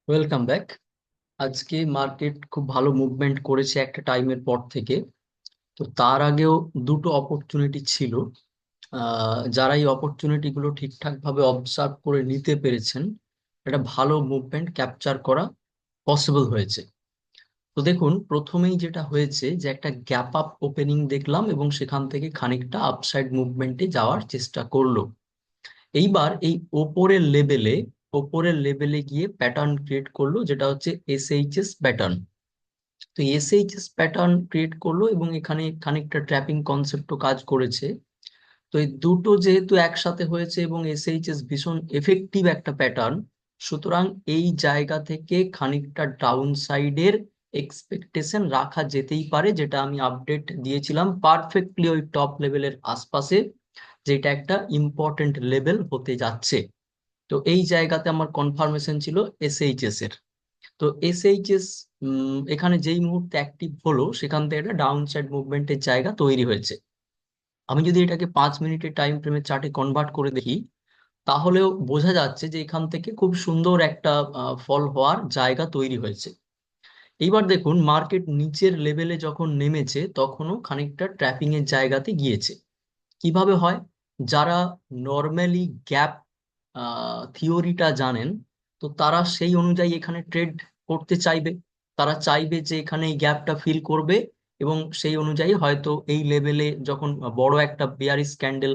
Welcome back. আজকে market খুব ভালো মুভমেন্ট করেছে একটা টাইমের পর থেকে। তো তার আগেও দুটো অপরচুনিটি ছিল। যারা এই অপরচুনিটি গুলো ঠিকঠাক ভাবে অবজার্ভ করে নিতে পেরেছেন, একটা ভালো মুভমেন্ট ক্যাপচার করা পসিবল হয়েছে। তো দেখুন, প্রথমেই যেটা হয়েছে যে একটা গ্যাপ আপ ওপেনিং দেখলাম এবং সেখান থেকে খানিকটা আপসাইড মুভমেন্টে যাওয়ার চেষ্টা করলো। এইবার এই ওপরের লেভেলে গিয়ে প্যাটার্ন ক্রিয়েট করলো, যেটা হচ্ছে এসএইচএস প্যাটার্ন। তো এসএইচএস প্যাটার্ন ক্রিয়েট করলো এবং এখানে খানিকটা ট্র্যাপিং কনসেপ্টও কাজ করেছে। তো এই দুটো যেহেতু একসাথে হয়েছে এবং এসএইচএস ভীষণ এফেক্টিভ একটা প্যাটার্ন, সুতরাং এই জায়গা থেকে খানিকটা ডাউন সাইডের এক্সপেকটেশন রাখা যেতেই পারে, যেটা আমি আপডেট দিয়েছিলাম পারফেক্টলি ওই টপ লেভেলের আশপাশে, যেটা একটা ইম্পর্টেন্ট লেভেল হতে যাচ্ছে। তো এই জায়গাতে আমার কনফার্মেশন ছিল এসএইচএস এর। তো এসএইচএস এখানে যেই মুহূর্তে অ্যাক্টিভ হলো, সেখান থেকে একটা ডাউন সাইড মুভমেন্টের জায়গা তৈরি হয়েছে। আমি যদি এটাকে 5 মিনিটের টাইম ফ্রেমের চার্টে কনভার্ট করে দেখি, তাহলেও বোঝা যাচ্ছে যে এখান থেকে খুব সুন্দর একটা ফল হওয়ার জায়গা তৈরি হয়েছে। এইবার দেখুন, মার্কেট নিচের লেভেলে যখন নেমেছে তখনও খানিকটা ট্র্যাপিং এর জায়গাতে গিয়েছে। কিভাবে হয়? যারা নর্মালি গ্যাপ থিওরিটা জানেন, তো তারা সেই অনুযায়ী এখানে ট্রেড করতে চাইবে। তারা চাইবে যে এখানে এই গ্যাপটা ফিল করবে এবং সেই অনুযায়ী হয়তো এই লেভেলে যখন বড় একটা বেয়ারিশ ক্যান্ডেল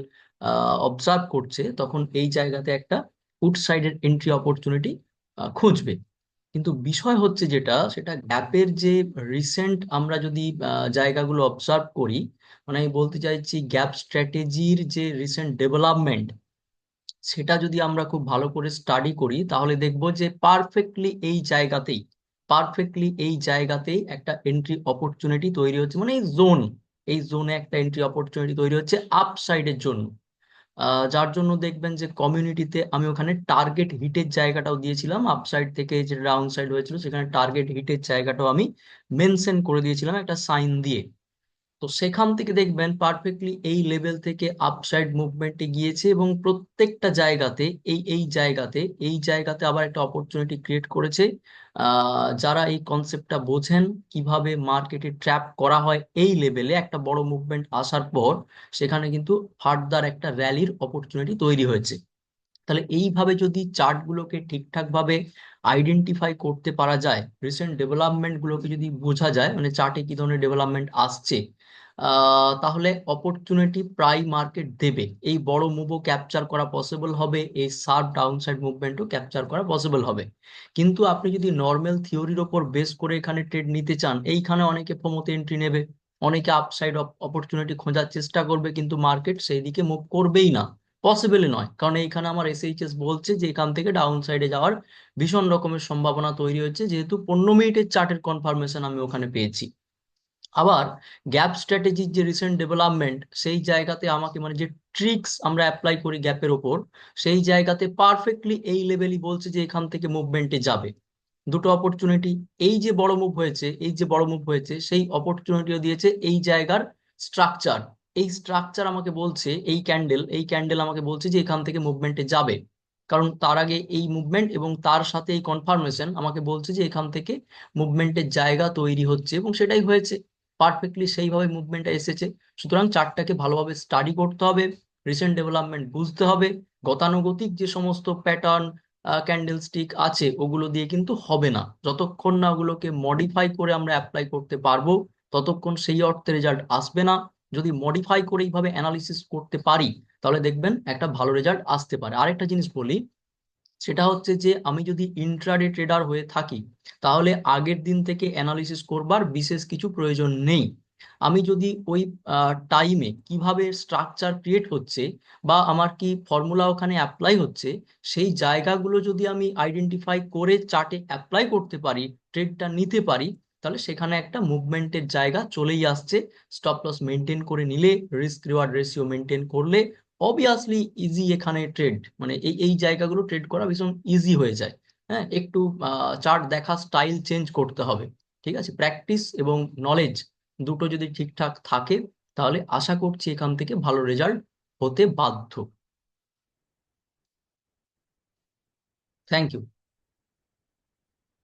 অবজার্ভ করছে, তখন এই জায়গাতে একটা উড সাইডের এন্ট্রি অপরচুনিটি খুঁজবে। কিন্তু বিষয় হচ্ছে যেটা, সেটা গ্যাপের যে রিসেন্ট আমরা যদি জায়গাগুলো অবজার্ভ করি, মানে আমি বলতে চাইছি গ্যাপ স্ট্র্যাটেজির যে রিসেন্ট ডেভেলপমেন্ট, সেটা যদি আমরা খুব ভালো করে স্টাডি করি, তাহলে দেখব যে পারফেক্টলি এই জায়গাতেই একটা এন্ট্রি অপরচুনিটি তৈরি হচ্ছে, মানে এই জোনে একটা এন্ট্রি অপরচুনিটি তৈরি হচ্ছে আপসাইডের জন্য। যার জন্য দেখবেন যে কমিউনিটিতে আমি ওখানে টার্গেট হিটের জায়গাটাও দিয়েছিলাম, আপসাইড থেকে যে ডাউন সাইড হয়েছিল সেখানে টার্গেট হিটের জায়গাটাও আমি মেনশন করে দিয়েছিলাম একটা সাইন দিয়ে। তো সেখান থেকে দেখবেন পারফেক্টলি এই লেভেল থেকে আপসাইড মুভমেন্টে গিয়েছে এবং প্রত্যেকটা জায়গাতে এই জায়গাতে আবার একটা অপরচুনিটি ক্রিয়েট করেছে। যারা এই কনসেপ্টটা বোঝেন, কিভাবে মার্কেটে ট্র্যাপ করা হয় এই লেভেলে একটা বড় মুভমেন্ট আসার পর, সেখানে কিন্তু ফার্দার একটা র্যালির অপরচুনিটি তৈরি হয়েছে। তাহলে এইভাবে যদি চার্টগুলোকে ঠিকঠাক ভাবে আইডেন্টিফাই করতে পারা যায়, রিসেন্ট ডেভেলপমেন্ট গুলোকে যদি বোঝা যায়, মানে চার্টে কি ধরনের ডেভেলপমেন্ট আসছে, তাহলে অপরচুনিটি প্রায় মার্কেট দেবে। এই বড় মুভও ক্যাপচার করা পসিবল হবে, এই শার্প ডাউন সাইড মুভমেন্টও ক্যাপচার করা পসিবল হবে। কিন্তু আপনি যদি নর্মাল থিওরির ওপর বেস করে এখানে ট্রেড নিতে চান, এইখানে অনেকে প্রমোতে এন্ট্রি নেবে, অনেকে আপসাইড অপরচুনিটি খোঁজার চেষ্টা করবে, কিন্তু মার্কেট সেই দিকে মুভ করবেই না। পসিবলই নয়, কারণ এইখানে আমার এসএইচএস বলছে যে এখান থেকে ডাউন সাইডে যাওয়ার ভীষণ রকমের সম্ভাবনা তৈরি হচ্ছে, যেহেতু 15 মিনিটের চার্টের কনফার্মেশন আমি ওখানে পেয়েছি। আবার গ্যাপ স্ট্র্যাটেজির যে রিসেন্ট ডেভেলপমেন্ট, সেই জায়গাতে আমাকে মানে যে ট্রিক্স আমরা অ্যাপ্লাই করি গ্যাপের ওপর, সেই জায়গাতে পারফেক্টলি এই লেভেলই বলছে যে এখান থেকে মুভমেন্টে যাবে। দুটো অপরচুনিটি, এই যে বড় মুভ হয়েছে সেই অপরচুনিটিও দিয়েছে এই জায়গার স্ট্রাকচার। এই স্ট্রাকচার আমাকে বলছে, এই ক্যান্ডেল আমাকে বলছে যে এখান থেকে মুভমেন্টে যাবে। কারণ তার আগে এই মুভমেন্ট এবং তার সাথে এই কনফার্মেশন আমাকে বলছে যে এখান থেকে মুভমেন্টের জায়গা তৈরি হচ্ছে, এবং সেটাই হয়েছে। পারফেক্টলি সেইভাবে মুভমেন্টটা এসেছে। সুতরাং চার্টটাকে ভালোভাবে স্টাডি করতে হবে, রিসেন্ট ডেভেলপমেন্ট বুঝতে হবে। গতানুগতিক যে সমস্ত প্যাটার্ন ক্যান্ডেল স্টিক আছে, ওগুলো দিয়ে কিন্তু হবে না। যতক্ষণ না ওগুলোকে মডিফাই করে আমরা অ্যাপ্লাই করতে পারবো, ততক্ষণ সেই অর্থে রেজাল্ট আসবে না। যদি মডিফাই করে এইভাবে অ্যানালিসিস করতে পারি, তাহলে দেখবেন একটা ভালো রেজাল্ট আসতে পারে। আরেকটা জিনিস বলি, সেটা হচ্ছে যে আমি যদি ইন্ট্রাডে ট্রেডার হয়ে থাকি, তাহলে আগের দিন থেকে অ্যানালিসিস করবার বিশেষ কিছু প্রয়োজন নেই। আমি যদি ওই টাইমে কিভাবে স্ট্রাকচার ক্রিয়েট হচ্ছে বা আমার কি ফর্মুলা ওখানে অ্যাপ্লাই হচ্ছে, সেই জায়গাগুলো যদি আমি আইডেন্টিফাই করে চার্টে অ্যাপ্লাই করতে পারি, ট্রেডটা নিতে পারি, তাহলে সেখানে একটা মুভমেন্টের জায়গা চলেই আসছে। স্টপ লস মেনটেন করে নিলে, রিস্ক রিওয়ার্ড রেশিও মেনটেন করলে অবভিয়াসলি ইজি এখানে ট্রেড, মানে এই এই জায়গাগুলো ট্রেড করা ভীষণ ইজি হয়ে যায়। হ্যাঁ, একটু চার্ট দেখা স্টাইল চেঞ্জ করতে হবে। ঠিক আছে, প্র্যাকটিস এবং নলেজ দুটো যদি ঠিকঠাক থাকে, তাহলে আশা করছি এখান থেকে ভালো রেজাল্ট হতে বাধ্য। Thank you.